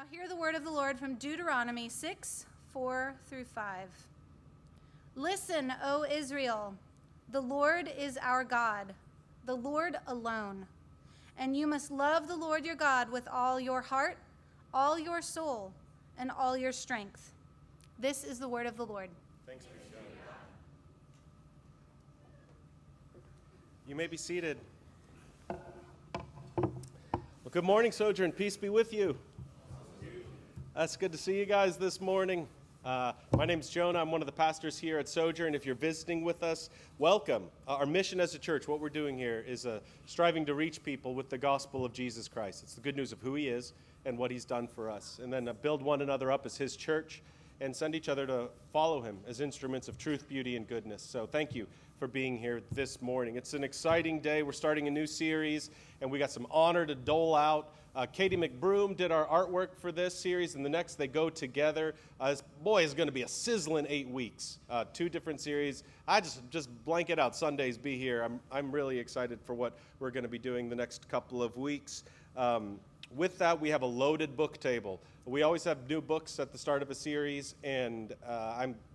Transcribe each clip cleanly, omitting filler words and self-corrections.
Now hear the word of the Lord from Deuteronomy 6, 4 through 5. Listen, O Israel, the Lord is our God, the Lord alone. And you must love the Lord your God with all your heart, all your soul, and all your strength. This is the word of the Lord. Thanks be to God. You may be seated. Well, good morning, Sojourn. Peace be with you. It's good to see you guys this morning. My name's Jonah. I'm one of the pastors here at Sojourn. If you're visiting with us, welcome. Our mission as a church, what we're doing here is striving to reach people with the gospel of Jesus Christ. It's the good news of who he is and what he's done for us. And then build one another up as his church and send each other to follow him as instruments of truth, beauty, and goodness. So thank you for being here this morning. It's an exciting day. We're starting a new series, and we got some honor to dole out. Katie McBroom did our artwork for this series, and the next they go together. It's going to be a sizzling 8 weeks. 2 different series. I just blank it out. Sundays be here. I'm really excited for what we're going to be doing the next couple of weeks. With that, we have a loaded book table. We always have new books at the start of a series, and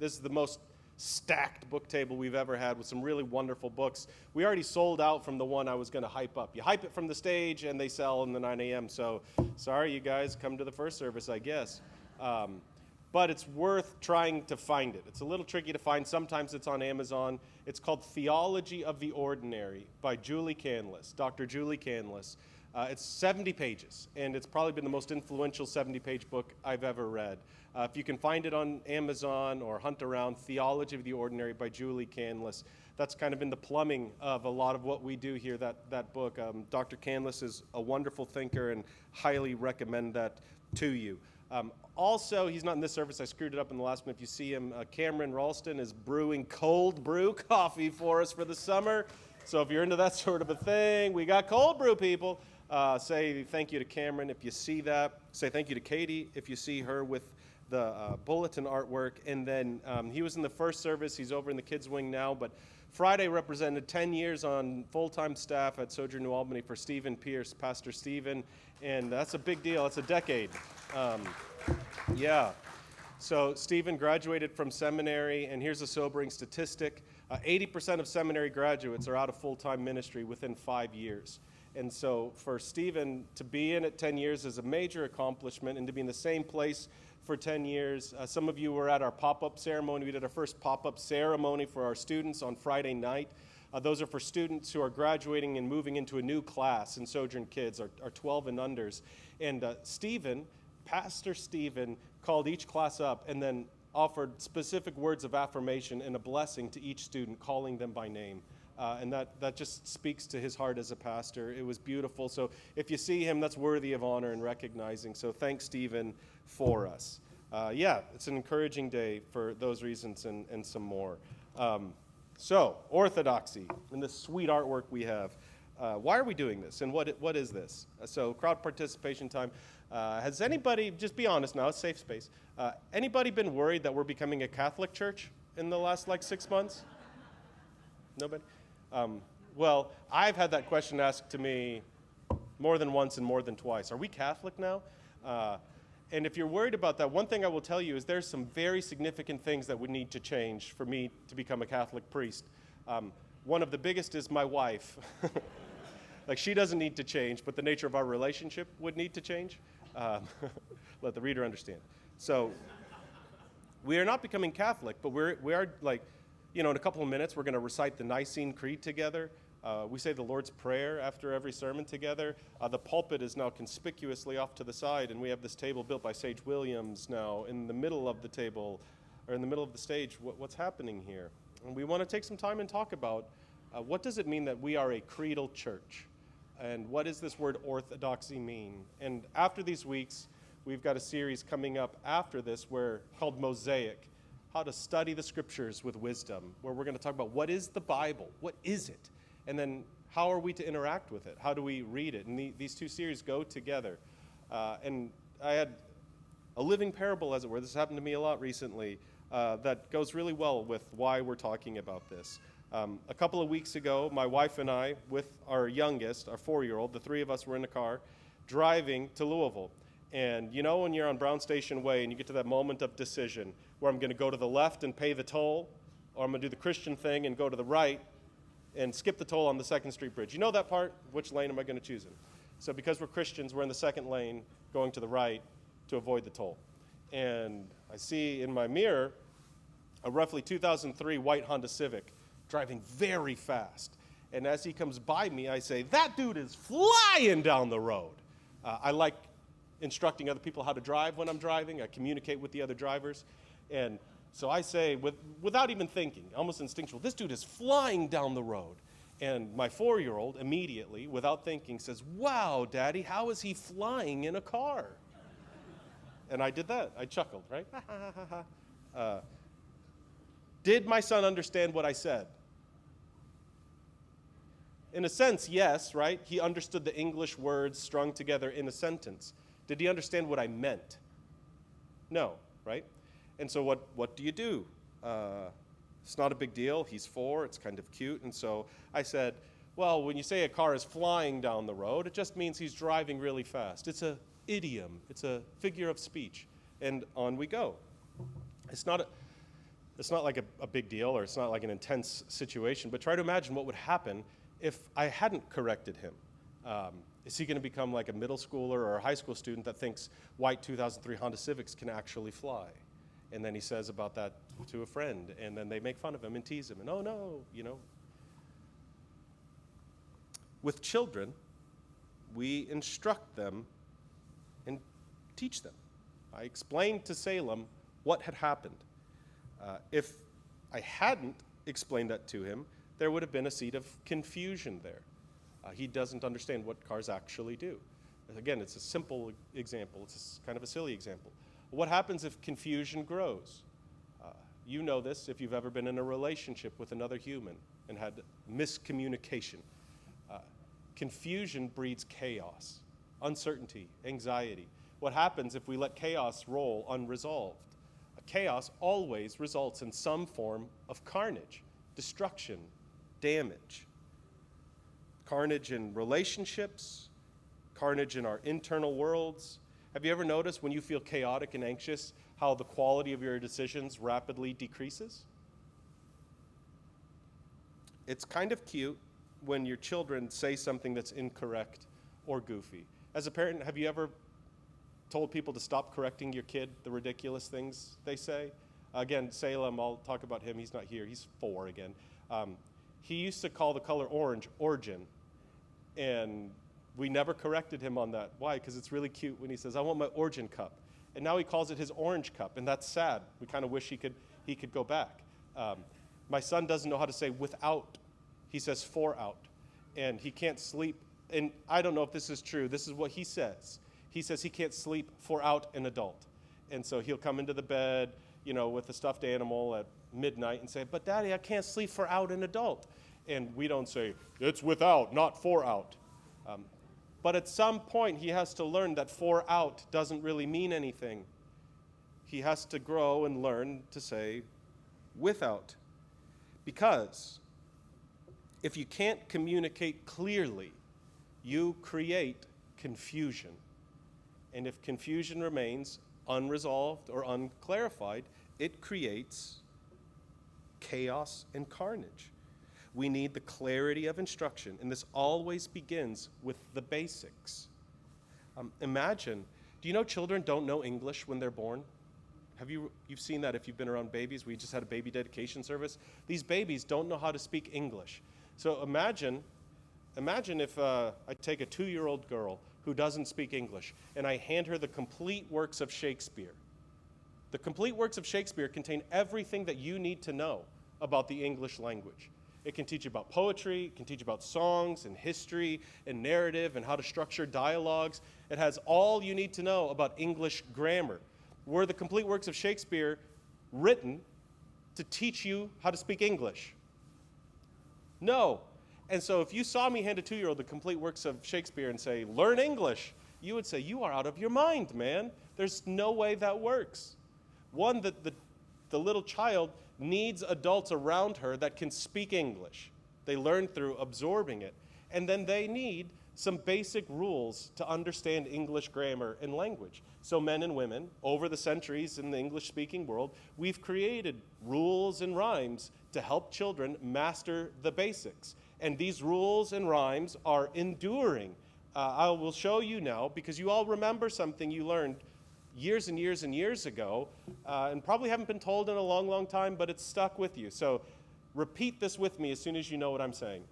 this is the most stacked book table we've ever had with some really wonderful books. We already sold out from the one I was going to hype up. You hype it from the stage, and they sell in the 9 a.m., so sorry, you guys, come to the first service, I guess. But it's worth trying to find it. It's a little tricky to find. Sometimes it's on Amazon. It's called Theology of the Ordinary by Julie Canlis, Dr. Julie Canlis. It's 70 pages, and it's probably been the most influential 70-page book I've ever read. If you can find it on Amazon or hunt around, Theology of the Ordinary by Julie Canlis. That's kind of in the plumbing of a lot of what we do here, that book. Dr. Canlis is a wonderful thinker, and highly recommend that to you. Also, he's not in this service. I screwed it up in the last minute. If you see him, Cameron Ralston is brewing cold brew coffee for us for the summer. So if you're into that sort of a thing, we got cold brew, people. Say thank you to Cameron if you see that. Say thank you to Katie if you see her with the bulletin artwork. And then he was in the first service. He's over in the kids' wing now. But Friday represented 10 years on full-time staff at Sojourn, New Albany for Stephen Pierce, Pastor Stephen. And that's a big deal. That's a decade. Yeah. So Stephen graduated from seminary, and here's a sobering statistic. 80% of seminary graduates are out of full-time ministry within 5 years. And so for Stephen to be in it 10 years is a major accomplishment, and to be in the same place for 10 years. Some of you were at our pop-up ceremony. We did our first pop-up ceremony for our students on Friday night. Those are for students who are graduating and moving into a new class in Sojourn Kids, our 12 and unders. And Pastor Stephen called each class up and then offered specific words of affirmation and a blessing to each student, calling them by name. And that just speaks to his heart as a pastor. It was beautiful. So if you see him, that's worthy of honor and recognizing. So thanks, Stephen, for us. It's an encouraging day for those reasons and some more. So orthodoxy and the sweet artwork we have. Why are we doing this, and what is this? So crowd participation time. Has anybody, just be honest now, it's safe space, anybody been worried that we're becoming a Catholic church in the last 6 months? Nobody? Well, I've had that question asked to me more than once and more than twice. Are we Catholic now? And if you're worried about that, one thing I will tell you is there's some very significant things that would need to change for me to become a Catholic priest. One of the biggest is my wife. She doesn't need to change, but the nature of our relationship would need to change. Let the reader understand. So we are not becoming Catholic, but we are in a couple of minutes, we're going to recite the Nicene Creed together. We say the Lord's Prayer after every sermon together. The pulpit is now conspicuously off to the side, and we have this table built by Sage Williams now in the middle of the table, or in the middle of the stage. What's happening here? And we want to take some time and talk about what does it mean that we are a creedal church? And what does this word orthodoxy mean? And after these weeks, we've got a series coming up after this called Mosaic, how to study the scriptures with wisdom, where we're going to talk about what is the Bible, what is it, and then how are we to interact with it, how do we read it, and these 2 series go together. And I had a living parable, as it were, this happened to me a lot recently, that goes really well with why we're talking about this. A couple of weeks ago, my wife and I, with our youngest, our 4-year-old, the 3 of us were in a car, driving to Louisville. And you know when you're on Brown Station Way and you get to that moment of decision where I'm going to go to the left and pay the toll, or I'm going to do the Christian thing and go to the right and skip the toll on the 2nd Street Bridge. You know that part? Which lane am I going to choose in? So because we're Christians, we're in the second lane going to the right to avoid the toll. And I see in my mirror a roughly 2003 white Honda Civic driving very fast. And as he comes by me, I say, that dude is flying down the road. I like instructing other people how to drive when I'm driving. I communicate with the other drivers. And so I say, without even thinking, almost instinctual, this dude is flying down the road. And my 4-year-old immediately, without thinking, says, wow, Daddy, how is he flying in a car? And I did that. I chuckled, right? Did my son understand what I said? In a sense, yes, right? He understood the English words strung together in a sentence. Did he understand what I meant? No, right? And so what do you do? It's not a big deal. He's 4. It's kind of cute. And so I said, well, when you say a car is flying down the road, it just means he's driving really fast. It's an idiom. It's a figure of speech. And on we go. It's not like a big deal, or it's not like an intense situation, but try to imagine what would happen if I hadn't corrected him. Is he going to become like a middle schooler or a high school student that thinks white 2003 Honda Civics can actually fly? And then he says about that to a friend, and then they make fun of him and tease him, and oh no, you know. With children, we instruct them and teach them. I explained to Salem what had happened. If I hadn't explained that to him, there would have been a seed of confusion there. He doesn't understand what cars actually do. Again, it's a simple example. It's kind of a silly example. What happens if confusion grows? You know this if you've ever been in a relationship with another human and had miscommunication. Confusion breeds chaos, uncertainty, anxiety. What happens if we let chaos roll unresolved? Chaos always results in some form of carnage, destruction, damage. Carnage in relationships, carnage in our internal worlds. Have you ever noticed when you feel chaotic and anxious how the quality of your decisions rapidly decreases? It's kind of cute when your children say something that's incorrect or goofy. As a parent, have you ever told people to stop correcting your kid, the ridiculous things they say? Again, Salem, I'll talk about him. He's not here. He's 4 again. He used to call the color orange origin, and we never corrected him on that. Why? Because it's really cute when he says, I want my origin cup. And now he calls it his orange cup, and that's sad. We kind of wish he could go back. My son doesn't know how to say without. He says for out, and he can't sleep. And I don't know if this is true. This is what he says. He says he can't sleep for out an adult. And so he'll come into the bed, you know, with a stuffed animal at midnight and say, but Daddy, I can't sleep for out an adult. And we don't say, it's without, not for out. But at some point, he has to learn that for out doesn't really mean anything. He has to grow and learn to say without. Because if you can't communicate clearly, you create confusion. And if confusion remains unresolved or unclarified, it creates chaos and carnage. We need the clarity of instruction, and this always begins with the basics. Imagine, do you know children don't know English when they're born? You've seen that if you've been around babies. We just had a baby dedication service. These babies don't know how to speak English. So imagine if I take a 2-year-old girl who doesn't speak English, and I hand her the complete works of Shakespeare. The complete works of Shakespeare contain everything that you need to know about the English language. It can teach you about poetry, it can teach you about songs and history and narrative and how to structure dialogues. It has all you need to know about English grammar. Were the complete works of Shakespeare written to teach you how to speak English? No. And so if you saw me hand a 2-year-old the complete works of Shakespeare and say, learn English, you would say, you are out of your mind, man. There's no way that works. One, the little child needs adults around her that can speak English. They learn through absorbing it. And then they need some basic rules to understand English grammar and language. So men and women, over the centuries in the English-speaking world, we've created rules and rhymes to help children master the basics. And these rules and rhymes are enduring. I will show you now, because you all remember something you learned years and years and years ago, and probably haven't been told in a long, long time, but it's stuck with you. So repeat this with me as soon as you know what I'm saying.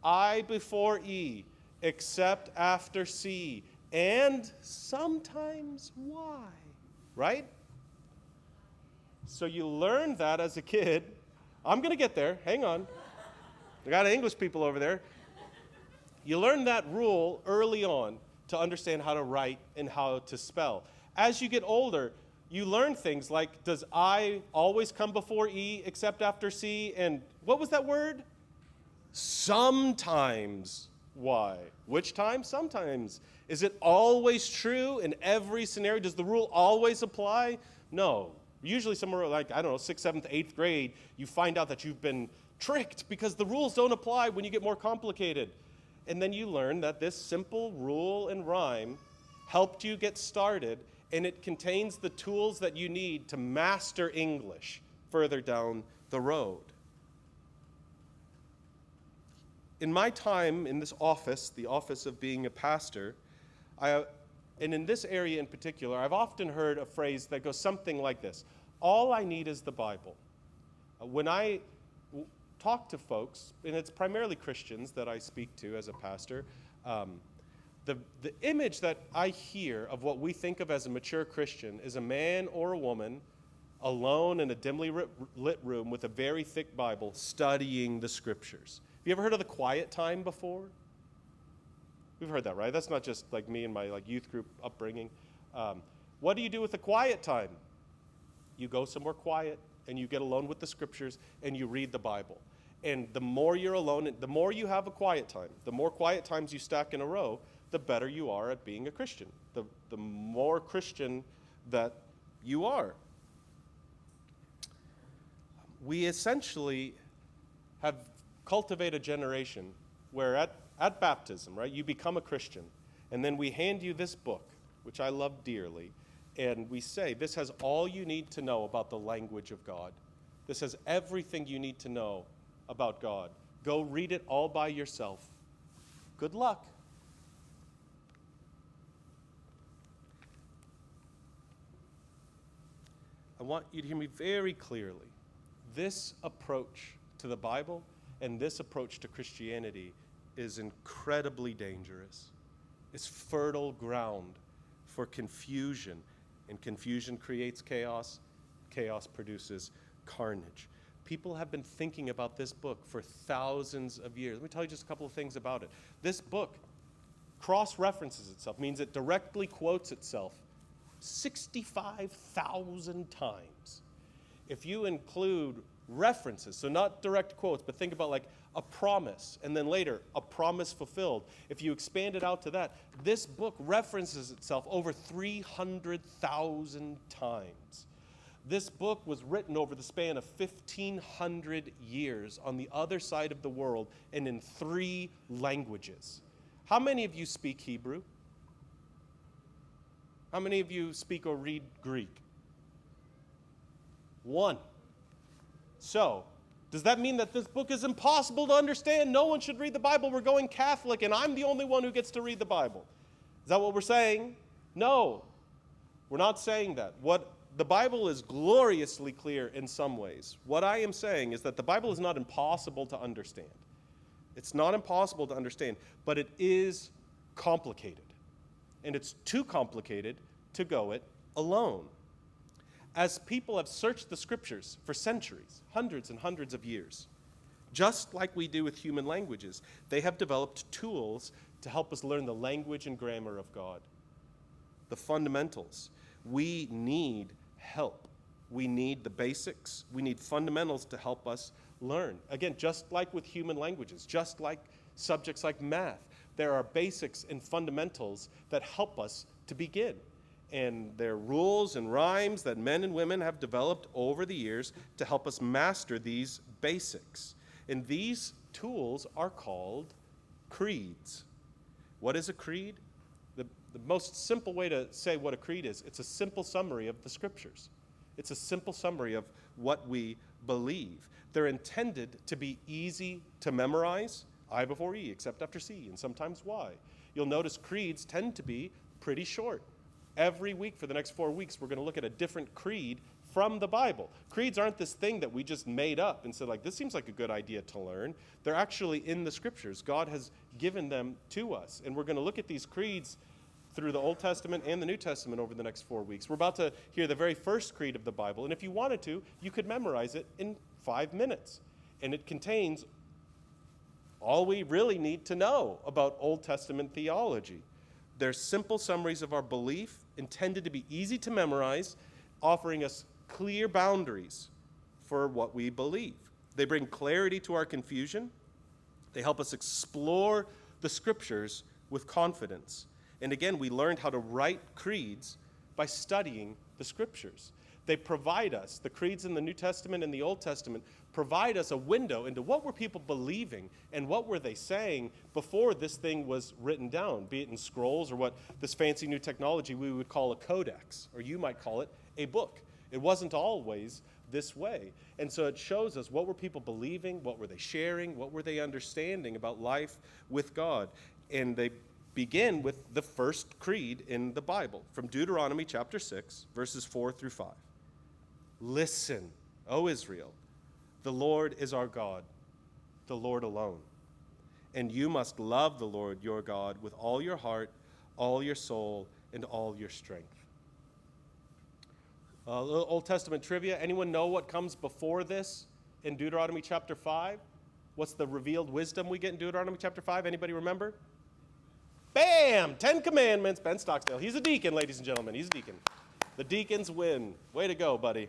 I before E, except after C, and sometimes Y, right? So you learned that as a kid. I'm going to get there. Hang on. I got English people over there. You learn that rule early on to understand how to write and how to spell. As you get older, you learn things like, does I always come before E except after C? And what was that word? Sometimes Y. Which time? Sometimes. Is it always true in every scenario? Does the rule always apply? No. Usually somewhere like, I don't know, 6th, 7th, 8th grade, you find out that you've been tricked because the rules don't apply when you get more complicated. And then you learn that this simple rule and rhyme helped you get started, and it contains the tools that you need to master English further down the road. In my time in this office, the office of being a pastor, and in this area in particular, I've often heard a phrase that goes something like this: all I need is the Bible. When I talk to folks, and it's primarily Christians that I speak to as a pastor, the image that I hear of what we think of as a mature Christian is a man or a woman alone in a dimly lit room with a very thick Bible studying the scriptures. Have you ever heard of the quiet time before? We've heard that, right? That's not just like me and my youth group upbringing. What do you do with the quiet time? You go somewhere quiet and you get alone with the scriptures and you read the Bible. And the more you're alone, the more you have a quiet time, the more quiet times you stack in a row, the better you are at being a Christian, the more Christian that you are. We essentially have cultivated a generation where at baptism, right, you become a Christian, and then we hand you this book, which I love dearly, and we say, this has all you need to know about the language of God. This has everything you need to know about God. Go read it all by yourself. Good luck. I want you to hear me very clearly. This approach to the Bible and this approach to Christianity is incredibly dangerous. It's fertile ground for confusion, and confusion creates chaos. Chaos produces carnage. People have been thinking about this book for thousands of years. Let me tell you just a couple of things about it. This book cross-references itself, means it directly quotes itself 65,000 times. If you include references, so not direct quotes, but think about like a promise, and then later, a promise fulfilled. If you expand it out to that, this book references itself over 300,000 times. This book was written over the span of 1,500 years on the other side of the world and in 3 languages. How many of you speak Hebrew? How many of you speak or read Greek? 1. So, does that mean that this book is impossible to understand? No one should read the Bible. We're going Catholic, and I'm the only one who gets to read the Bible. Is that what we're saying? No, we're not saying that. The Bible is gloriously clear in some ways. What I am saying is that the Bible is not impossible to understand. It's not impossible to understand, but it is complicated. And it's too complicated to go it alone. As people have searched the scriptures for centuries, hundreds and hundreds of years, just like we do with human languages, they have developed tools to help us learn the language and grammar of God, the fundamentals. We need help. We need the basics. We need fundamentals to help us learn. Again, just like with human languages, just like subjects like math, there are basics and fundamentals that help us to begin. And there are rules and rhymes that men and women have developed over the years to help us master these basics. And these tools are called creeds. What is a creed? The most simple way to say what a creed is, it's a simple summary of the scriptures. It's a simple summary of what we believe. They're intended to be easy to memorize, I before E, except after C, and sometimes Y. You'll notice creeds tend to be pretty short. Every week for the next 4 weeks, we're going to look at a different creed from the Bible. Creeds aren't this thing that we just made up and said, like, this seems like a good idea to learn. They're actually in the scriptures. God has given them to us. And we're going to look at these creeds through the Old Testament and the New Testament over the next 4 weeks. We're about to hear the very first creed of the Bible. And if you wanted to, you could memorize it in 5 minutes. And it contains all we really need to know about Old Testament theology. They're simple summaries of our belief, intended to be easy to memorize, offering us clear boundaries for what we believe. They bring clarity to our confusion. They help us explore the scriptures with confidence. And again, we learned how to write creeds by studying the scriptures. They provide us, the creeds in the New Testament and the Old Testament, provide us a window into what were people believing and what were they saying before this thing was written down, be it in scrolls or what this fancy new technology we would call a codex, or you might call it a book. It wasn't always this way. And so it shows us what were people believing, what were they sharing, what were they understanding about life with God. And they begin with the first creed in the Bible, from Deuteronomy chapter 6, verses 4 through 5. Listen, O Israel, the Lord is our God, the Lord alone. And you must love the Lord your God with all your heart, all your soul, and all your strength. Little Old Testament trivia. Anyone know what comes before this in Deuteronomy chapter 5? What's the revealed wisdom we get in Deuteronomy chapter 5? Anybody remember? Bam! 10 Commandments. Ben Stocksdale. He's a deacon, ladies and gentlemen. He's a deacon. The deacons win. Way to go, buddy.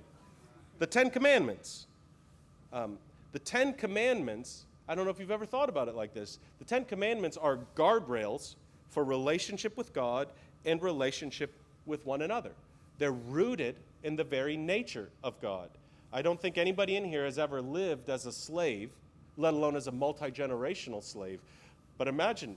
The 10 Commandments. The 10 Commandments, I don't know if you've ever thought about it like this. The 10 Commandments are guardrails for relationship with God and relationship with one another. They're rooted in the very nature of God. I don't think anybody in here has ever lived as a slave, let alone as a multi-generational slave. But imagine,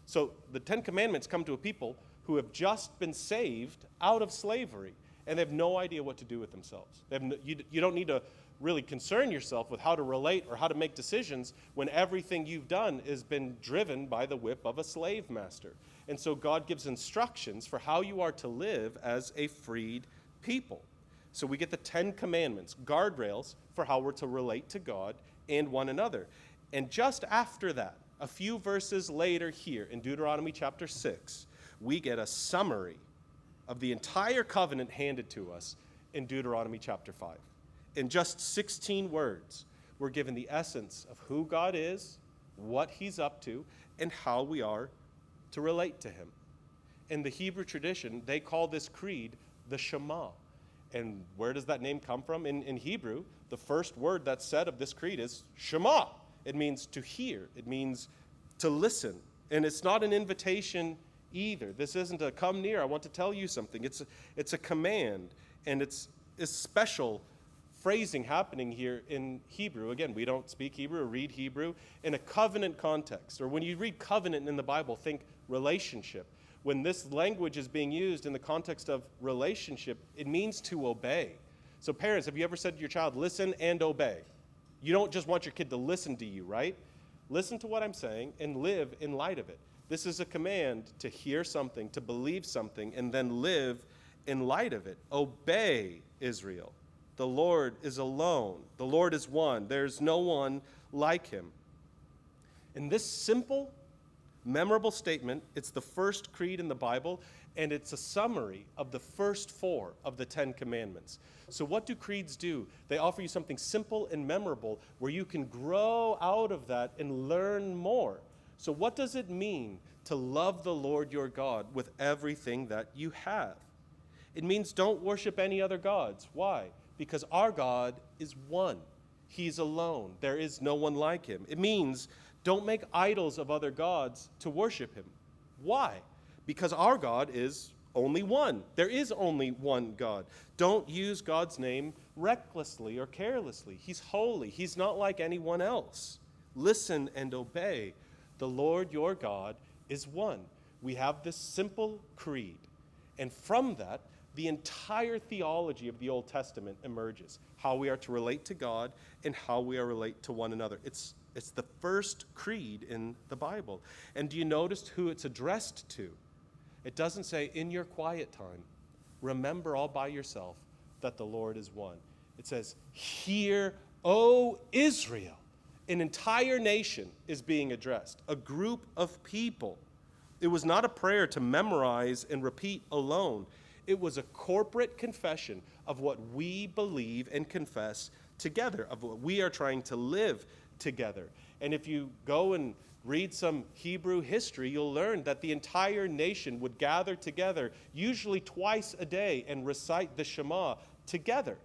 so the 10 Commandments come to a people who have just been saved out of slavery, and they have no idea what to do with themselves. You don't need to really concern yourself with how to relate or how to make decisions when everything you've done has been driven by the whip of a slave master. And so God gives instructions for how you are to live as a freed people. So we get the 10 Commandments, guardrails for how we're to relate to God and one another. And just after that, a few verses later here in Deuteronomy chapter 6, we get a summary of the entire covenant handed to us in Deuteronomy chapter 5. In just 16 words, we're given the essence of who God is, what he's up to, and how we are to relate to him. In the Hebrew tradition, they call this creed the Shema. And where does that name come from? In Hebrew, the first word that's said of this creed is Shema. It means to hear. It means to listen. And it's not an invitation either. This isn't a come near, I want to tell you something. It's a command. And it's special phrasing happening here in Hebrew. Again, we don't speak Hebrew or read Hebrew. In a covenant context, or when you read covenant in the Bible, think relationship. When this language is being used in the context of relationship, it means to obey. So parents, have you ever said to your child, listen and obey? You don't just want your kid to listen to you, right? Listen to what I'm saying and live in light of it. This is a command to hear something, to believe something, and then live in light of it. Obey, Israel. The Lord is alone. The Lord is one. There's no one like him. In this simple, memorable statement, it's the first creed in the Bible, and it's a summary of the first 4 of the 10 Commandments. So what do creeds do? They offer you something simple and memorable where you can grow out of that and learn more. So what does it mean to love the Lord your God with everything that you have? It means don't worship any other gods. Why? Because our God is one. He's alone. There is no one like him. It means don't make idols of other gods to worship him. Why? Because our God is only one. There is only one God. Don't use God's name recklessly or carelessly. He's holy. He's not like anyone else. Listen and obey. The Lord your God is one. We have this simple creed. And from that, the entire theology of the Old Testament emerges. How we are to relate to God and how we are to relate to one another. It's the first creed in the Bible. And do you notice who it's addressed to? It doesn't say, in your quiet time, remember all by yourself that the Lord is one. It says, hear, O Israel. An entire nation is being addressed, a group of people. It was not a prayer to memorize and repeat alone. It was a corporate confession of what we believe and confess together, of what we are trying to live together. And if you go and read some Hebrew history, you'll learn that the entire nation would gather together, usually twice a day, and recite the Shema together.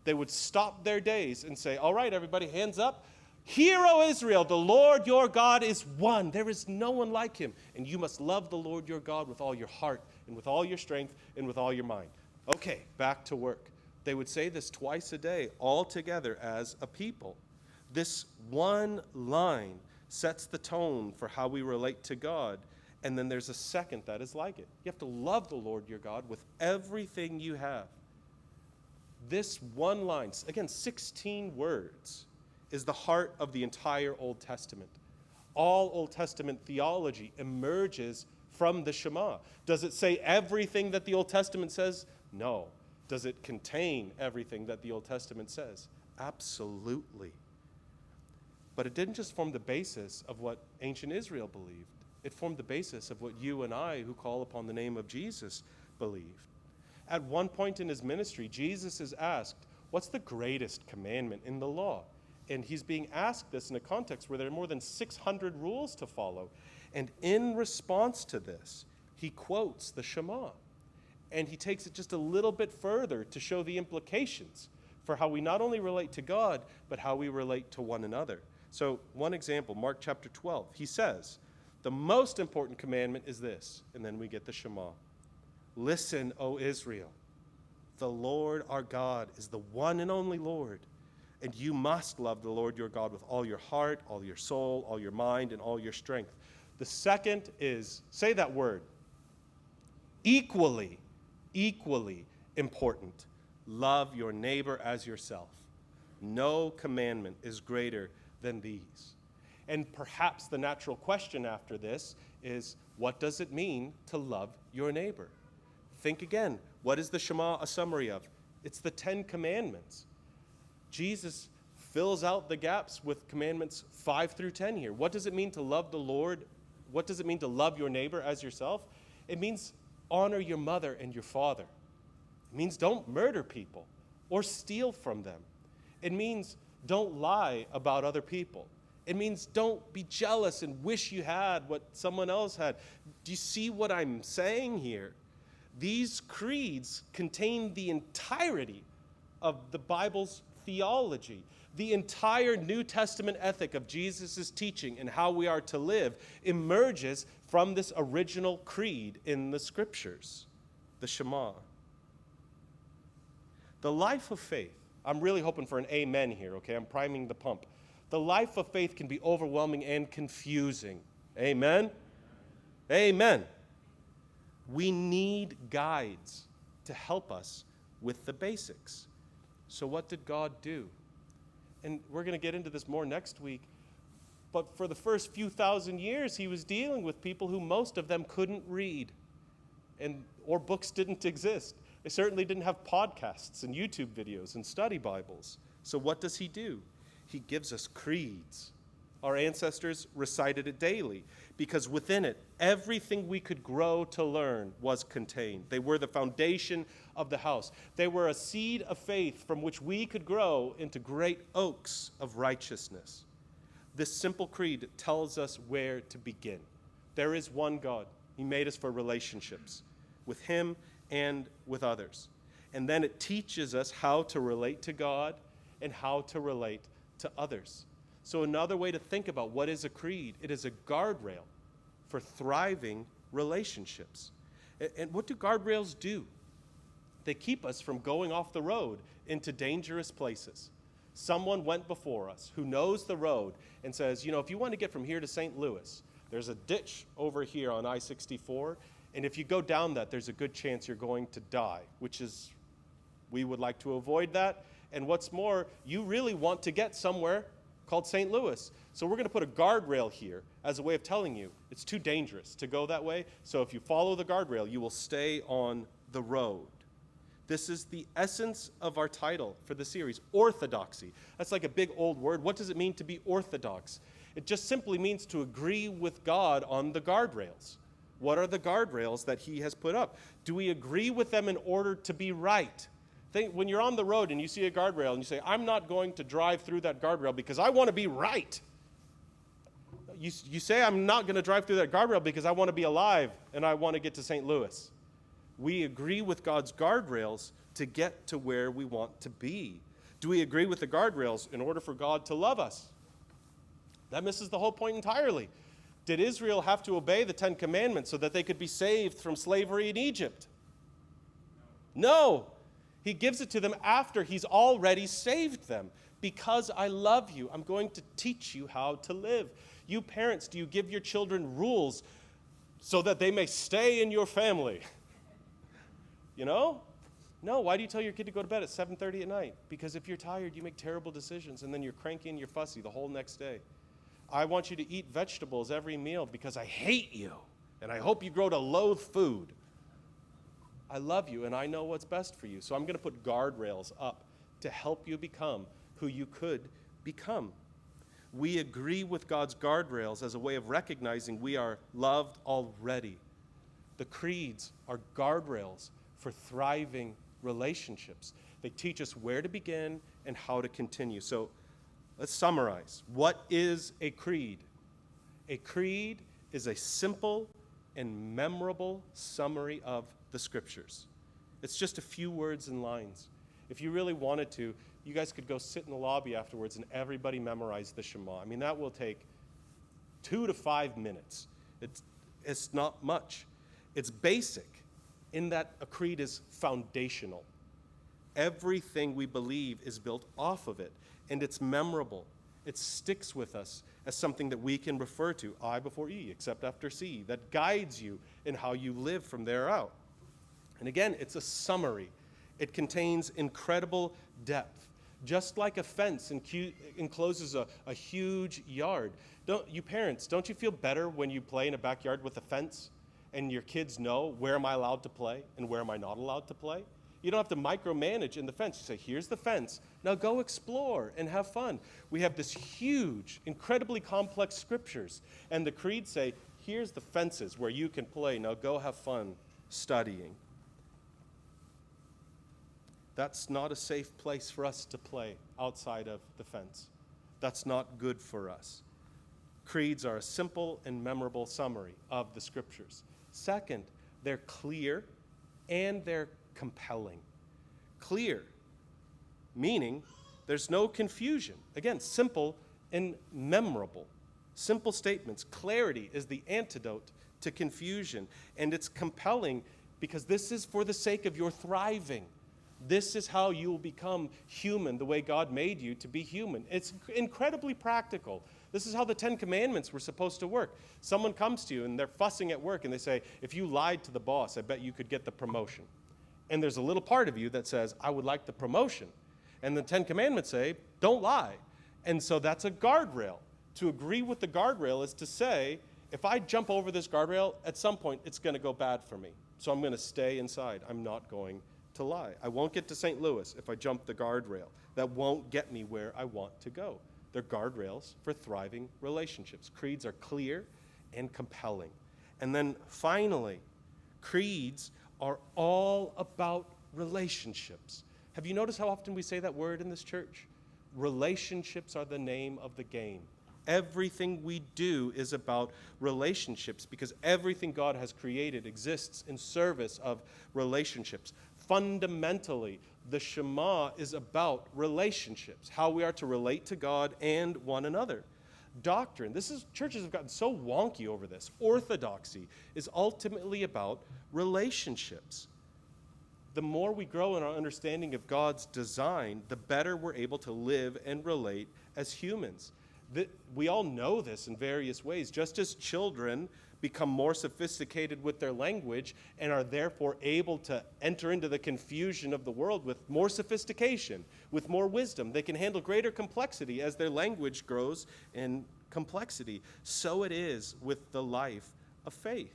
They would stop their days and say, all right, everybody, hands up. Hear, O Israel, the Lord your God is one. There is no one like him. And you must love the Lord your God with all your heart and with all your strength and with all your mind. Okay, back to work. They would say this twice a day, all together as a people. This one line sets the tone for how we relate to God. And then there's a second that is like it. You have to love the Lord your God with everything you have. This one line, again, 16 words, is the heart of the entire Old Testament. All Old Testament theology emerges from the Shema. Does it say everything that the Old Testament says? No. Does it contain everything that the Old Testament says? Absolutely. But it didn't just form the basis of what ancient Israel believed. It formed the basis of what you and I, who call upon the name of Jesus, believe. At one point in his ministry, Jesus is asked, what's the greatest commandment in the law? And he's being asked this in a context where there are more than 600 rules to follow. And in response to this, he quotes the Shema. And he takes it just a little bit further to show the implications for how we not only relate to God, but how we relate to one another. So one example, Mark chapter 12, he says, the most important commandment is this, and then we get the Shema. Listen, O Israel, the Lord our God is the one and only Lord, and you must love the Lord your God with all your heart, all your soul, all your mind, and all your strength. The second is, say that word, equally important. Love your neighbor as yourself. No commandment is greater than these. And perhaps the natural question after this is, what does it mean to love your neighbor? Think again. What is the Shema a summary of? It's the 10 Commandments. Jesus fills out the gaps with commandments 5 through 10 here. What does it mean to love the Lord? What does it mean to love your neighbor as yourself? It means honor your mother and your father. It means don't murder people or steal from them. It means don't lie about other people. It means don't be jealous and wish you had what someone else had. Do you see what I'm saying here? These creeds contain the entirety of the Bible's theology. The entire New Testament ethic of Jesus' teaching and how we are to live emerges from this original creed in the Scriptures, the Shema. The life of faith, I'm really hoping for an amen here, okay? I'm priming the pump. The life of faith can be overwhelming and confusing. Amen? Amen. We need guides to help us with the basics. So what did God do? And we're going to get into this more next week. But for the first few thousand years, he was dealing with people who most of them couldn't read, or books didn't exist. They certainly didn't have podcasts and YouTube videos and study Bibles. So what does he do? He gives us creeds. Our ancestors recited it daily because within it, everything we could grow to learn was contained. They were the foundation of the house. They were a seed of faith from which we could grow into great oaks of righteousness. This simple creed tells us where to begin. There is one God. He made us for relationships with him and with others. And then it teaches us how to relate to God and how to relate to others. So another way to think about what is a creed, it is a guardrail for thriving relationships. And what do guardrails do? They keep us from going off the road into dangerous places. Someone went before us who knows the road and says, if you want to get from here to St. Louis, There's a ditch over here on I-64, and if you go down that, there's a good chance you're going to die, which is, we would like to avoid that. And what's more, you really want to get somewhere called St. Louis. So we're going to put a guardrail here as a way of telling you it's too dangerous to go that way. So if you follow the guardrail, you will stay on the road. This is the essence of our title for the series, orthodoxy. That's like a big old word. What does it mean to be orthodox? It just simply means to agree with God on the guardrails. What are the guardrails that he has put up? Do we agree with them in order to be right? When you're on the road and you see a guardrail and you say, I'm not going to drive through that guardrail because I want to be right. You say, I'm not going to drive through that guardrail because I want to be alive and I want to get to St. Louis. We agree with God's guardrails to get to where we want to be. Do we agree with the guardrails in order for God to love us? That misses the whole point entirely. Did Israel have to obey the 10 Commandments so that they could be saved from slavery in Egypt? No. He gives it to them after he's already saved them. Because I love you, I'm going to teach you how to live. You parents, do you give your children rules so that they may stay in your family? You know? No, why do you tell your kid to go to bed at 7:30 at night? Because if you're tired, you make terrible decisions, and then you're cranky and you're fussy the whole next day. I want you to eat vegetables every meal because I hate you, and I hope you grow to loathe food. I love you, and I know what's best for you, so I'm going to put guardrails up to help you become who you could become. We agree with God's guardrails as a way of recognizing we are loved already. The creeds are guardrails for thriving relationships. They teach us where to begin and how to continue. So let's summarize. What is a creed? A creed is a simple and memorable summary of the scriptures. It's just a few words and lines. If you really wanted to, you guys could go sit in the lobby afterwards and everybody memorize the Shema. I mean, that will take 2 to 5 minutes. It's not much. It's basic in that a creed is foundational. Everything we believe is built off of it, and it's memorable. It sticks with us as something that we can refer to, I before E, except after C, that guides you in how you live from there out. And again, it's a summary. It contains incredible depth. Just like a fence encloses a huge yard. You parents, don't you feel better when you play in a backyard with a fence and your kids know where am I allowed to play and where am I not allowed to play? You don't have to micromanage in the fence. You say, here's the fence. Now go explore and have fun. We have this huge, incredibly complex scriptures. And the creeds say, here's the fences where you can play. Now go have fun studying. That's not a safe place for us to play outside of the fence. That's not good for us. Creeds are a simple and memorable summary of the scriptures. Second, they're clear and they're compelling. Clear, meaning there's no confusion. Again, simple and memorable. Simple statements. Clarity is the antidote to confusion. And it's compelling because this is for the sake of your thriving. This is how you will become human the way God made you to be human. It's incredibly practical. This is how the 10 Commandments were supposed to work. Someone comes to you and they're fussing at work and they say, if you lied to the boss, I bet you could get the promotion. And there's a little part of you that says, I would like the promotion. And the 10 Commandments say, don't lie. And so that's a guardrail. To agree with the guardrail is to say, if I jump over this guardrail, at some point it's going to go bad for me. So I'm going to stay inside. I'm not going to lie. I won't get to St. Louis if I jump the guardrail. That won't get me where I want to go. They're guardrails for thriving relationships. Creeds are clear and compelling. And then finally, creeds are all about relationships. Have you noticed how often we say that word in this church? Relationships are the name of the game. Everything we do is about relationships because everything God has created exists in service of relationships. Fundamentally, the Shema is about relationships, how we are to relate to God and one another. Doctrine, churches have gotten so wonky over this. Orthodoxy is ultimately about relationships. The more we grow in our understanding of God's design, the better we're able to live and relate as humans. We all know this in various ways. Just as children become more sophisticated with their language and are therefore able to enter into the confusion of the world with more sophistication, with more wisdom, they can handle greater complexity as their language grows in complexity. So it is with the life of faith.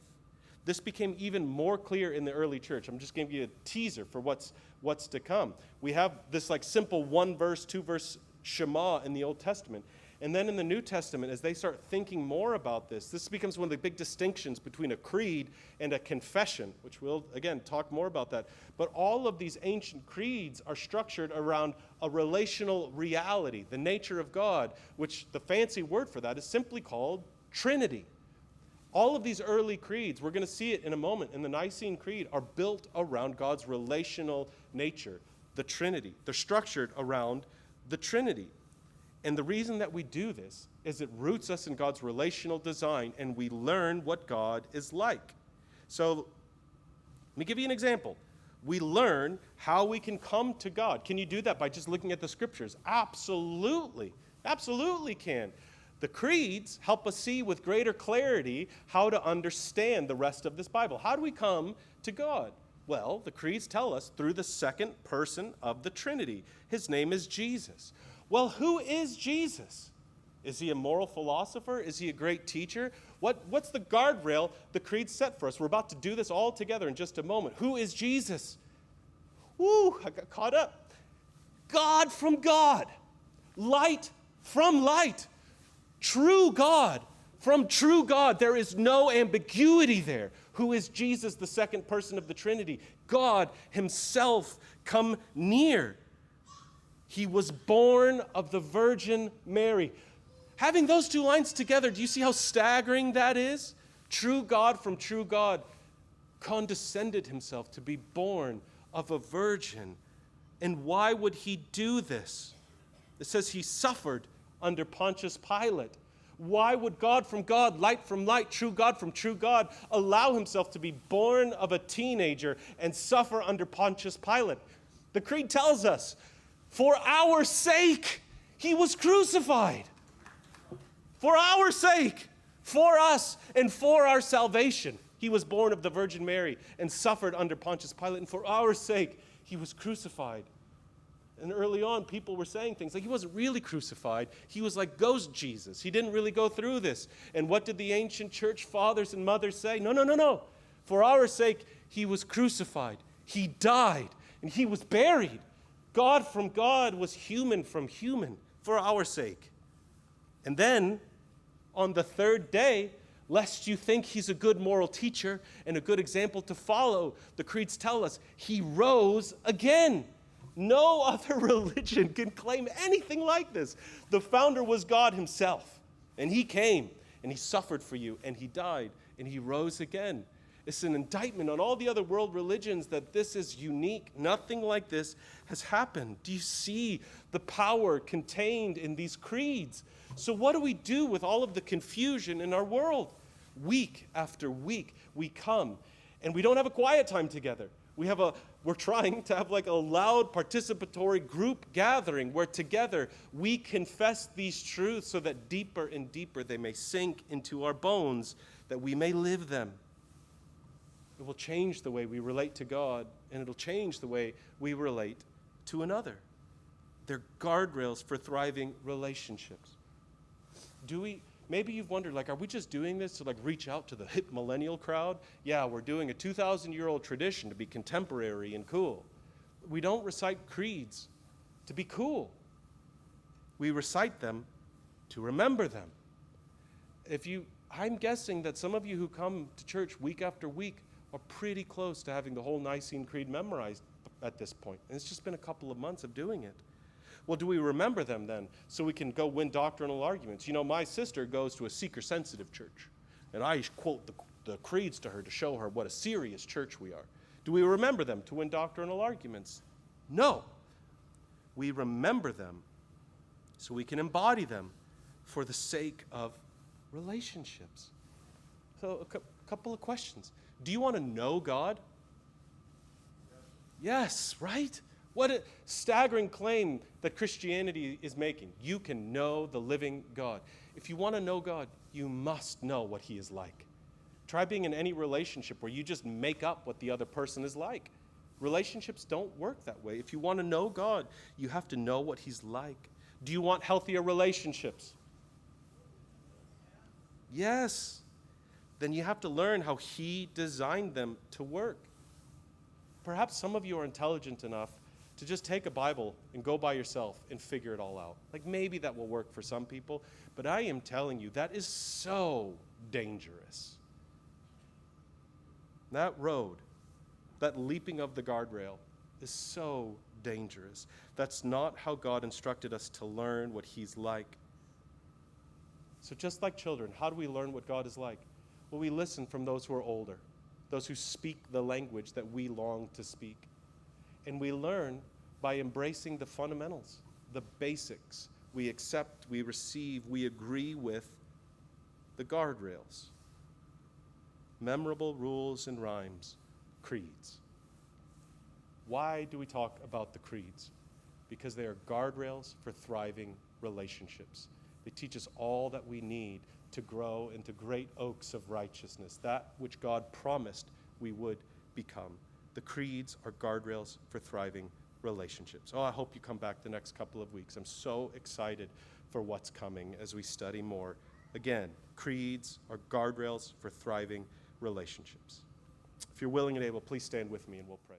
This became even more clear in the early church. I'm just going to give you a teaser for what's to come. We have this like simple 1-verse, 2-verse Shema in the Old Testament. And then in the New Testament, as they start thinking more about this becomes one of the big distinctions between a creed and a confession, which we'll, again, talk more about that. But all of these ancient creeds are structured around a relational reality, the nature of God, which the fancy word for that is simply called Trinity. All of these early creeds, we're going to see it in a moment, in the Nicene Creed, are built around God's relational nature, the Trinity. They're structured around the Trinity. And the reason that we do this is it roots us in God's relational design, and we learn what God is like. So let me give you an example. We learn how we can come to God. Can you do that by just looking at the scriptures? Absolutely. Absolutely can. The creeds help us see with greater clarity how to understand the rest of this Bible. How do we come to God? Well, the creeds tell us through the second person of the Trinity. His name is Jesus. Well, who is Jesus? Is he a moral philosopher? Is he a great teacher? What's the guardrail the creed set for us? We're about to do this all together in just a moment. Who is Jesus? Woo, I got caught up. God from God. Light from light. True God from true God. There is no ambiguity there. Who is Jesus, the second person of the Trinity? God himself come near. He was born of the Virgin Mary. Having those two lines together, do you see how staggering that is? True God from true God condescended himself to be born of a virgin. And why would he do this? It says he suffered under Pontius Pilate. Why would God from God, light from light, true God from true God, allow himself to be born of a teenager and suffer under Pontius Pilate? The creed tells us, for our sake, he was crucified. For our sake, for us, and for our salvation. He was born of the Virgin Mary and suffered under Pontius Pilate, and for our sake, he was crucified. And early on, people were saying things like he wasn't really crucified. He was like ghost Jesus. He didn't really go through this. And what did the ancient church fathers and mothers say? No. For our sake, he was crucified. He died, and he was buried. God from God was human from human for our sake. And then, on the third day, lest you think he's a good moral teacher and a good example to follow, the creeds tell us he rose again. No other religion can claim anything like this. The founder was God himself, and he came, and he suffered for you, and he died, and he rose again. It's an indictment on all the other world religions that this is unique. Nothing like this has happened. Do you see the power contained in these creeds? So what do we do with all of the confusion in our world? Week after week, we come, and we don't have a quiet time together. We're trying to have like a loud participatory group gathering where together we confess these truths so that deeper and deeper they may sink into our bones, that we may live them. It will change the way we relate to God, and it'll change the way we relate to another. They're guardrails for thriving relationships. Maybe you've wondered, are we just doing this to reach out to the hip millennial crowd? Yeah, we're doing a 2,000-year-old tradition to be contemporary and cool. We don't recite creeds to be cool. We recite them to remember them. I'm guessing that some of you who come to church week after week are pretty close to having the whole Nicene Creed memorized at this point. And it's just been a couple of months of doing it. Well, do we remember them then so we can go win doctrinal arguments? My sister goes to a seeker-sensitive church, and I quote the creeds to her to show her what a serious church we are. Do we remember them to win doctrinal arguments? No. We remember them so we can embody them for the sake of relationships. So a couple of questions. Do you want to know God? Yes, right? What a staggering claim that Christianity is making. You can know the living God. If you want to know God, you must know what he is like. Try being in any relationship where you just make up what the other person is like. Relationships don't work that way. If you want to know God, you have to know what he's like. Do you want healthier relationships? Yes. Then you have to learn how he designed them to work. Perhaps some of you are intelligent enough to just take a Bible and go by yourself and figure it all out. Like maybe that will work for some people, but I am telling you, that is so dangerous. That road, that leaping of the guardrail is so dangerous. That's not how God instructed us to learn what he's like. So just like children, how do we learn what God is like? Well, we listen from those who are older, those who speak the language that we long to speak. And we learn by embracing the fundamentals, the basics. We accept, we receive, we agree with the guardrails. Memorable rules and rhymes, creeds. Why do we talk about the creeds? Because they are guardrails for thriving relationships. They teach us all that we need to grow into great oaks of righteousness, that which God promised we would become. The creeds are guardrails for thriving relationships. Oh, I hope you come back the next couple of weeks. I'm so excited for what's coming as we study more. Again, creeds are guardrails for thriving relationships. If you're willing and able, please stand with me and we'll pray.